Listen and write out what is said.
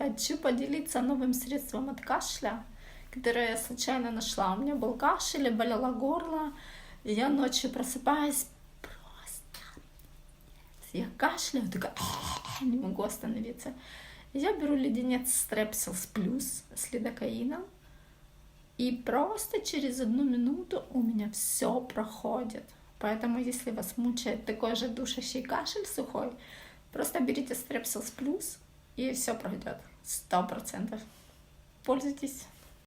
Хочу поделиться новым средством от кашля, которое я случайно нашла. У меня был кашель, и болело горло, и я ночью просыпаюсь, просто я кашляю, такая, не могу остановиться. И я беру леденец Strepsils Plus с лидокаином, и просто через 1 минуту у меня все проходит. Поэтому, если вас мучает такой же душащий кашель сухой, просто берите Strepsils Plus, и все пройдет. 100%. Пользуйтесь.